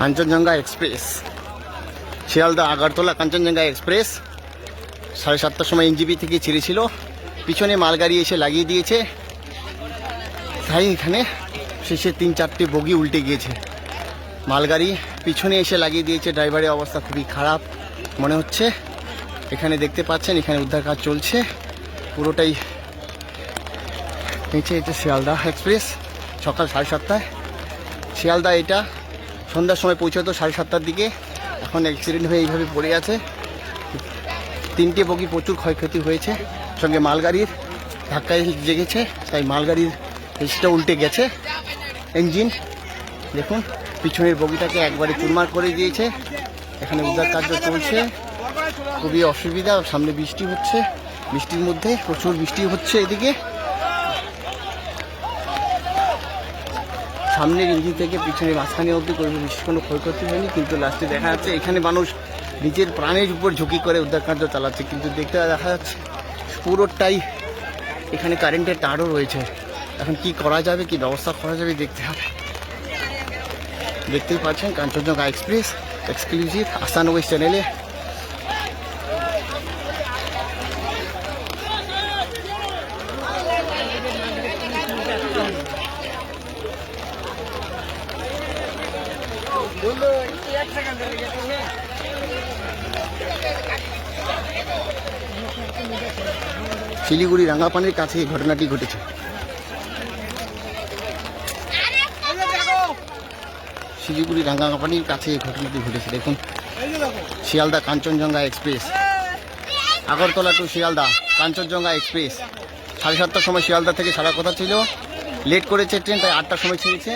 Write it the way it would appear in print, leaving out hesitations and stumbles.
Kanchenjunga express, Sealdah Agartala Kanchenjunga express 7:30টার সময় NJP থেকে ছেড়েছিল। পিছনে মালগাড়ি এসে লাগিয়ে দিয়েছে, তাই এখানে শেষে 3-4টে বগি উল্টে গিয়েছে। মালগাড়ি পিছনে এসে লাগিয়ে দিয়েছে, ড্রাইভারের অবস্থা খুবই খারাপ মনে হচ্ছে। এখানে দেখতে পাচ্ছেন এখানে উদ্ধার কাজ চলছে পুরোটাই। নিচে এটা শিয়ালদা এক্সপ্রেস সকাল 7:30টায়। শিয়ালদা এটা সন্ধ্যার সময় পৌঁছাতো 7:30টার দিকে, এখন অ্যাক্সিডেন্ট হয়ে এইভাবে পড়ে আছে। 3টে বগি প্রচুর ক্ষয়ক্ষতি হয়েছে, সঙ্গে মালগাড়ির ধাক্কায় জেগেছে, তাই মালগাড়ির এসিটা উল্টে গেছে। ইঞ্জিন দেখুন পিছনের বগিটাকে একবারে চুরমার করে দিয়েছে। এখানে উদ্ধার কার্য চলছে, খুবই অসুবিধা। সামনে বৃষ্টি হচ্ছে, বৃষ্টির মধ্যে প্রচুর বৃষ্টি হচ্ছে এদিকে। সামনের ইঞ্জিন থেকে পিছনে মাঝখানে অবধি বিশেষ কোনো ক্ষয়ক্ষতি হয়নি, কিন্তু লাস্টে দেখা যাচ্ছে এখানে মানুষ নিজের প্রাণের উপর ঝুঁকি করে উদ্ধার কার্য চালাচ্ছে। কিন্তু দেখা যাচ্ছে পুরোটাই এখানে কারেন্টের তারও রয়েছে। এখন কি করা যাবে, কি ব্যবস্থা করা যাবে দেখতে হবে। দেখতেই পাচ্ছেন কাঞ্চনজঙ্ঘা এক্সপ্রেস এক্সক্লুসিভ আস্তানগর চ্যানেলে। শিলিগুড়ি রাঙ্গাপানির কাছে এই ঘটনাটি ঘটেছে। শিলিগুড়ি রাঙ্গাপানির কাছে এই ঘটনাটি ঘটেছে। দেখুন Sealdah Kanchanjangha express, Agartala to Sealdah Kanchanjangha express 7:30টার সময় শিয়ালদা থেকে ছাড়ার কথা ছিল, লেট করেছে ট্রেন, তাই 8টার সময় ছেড়েছে।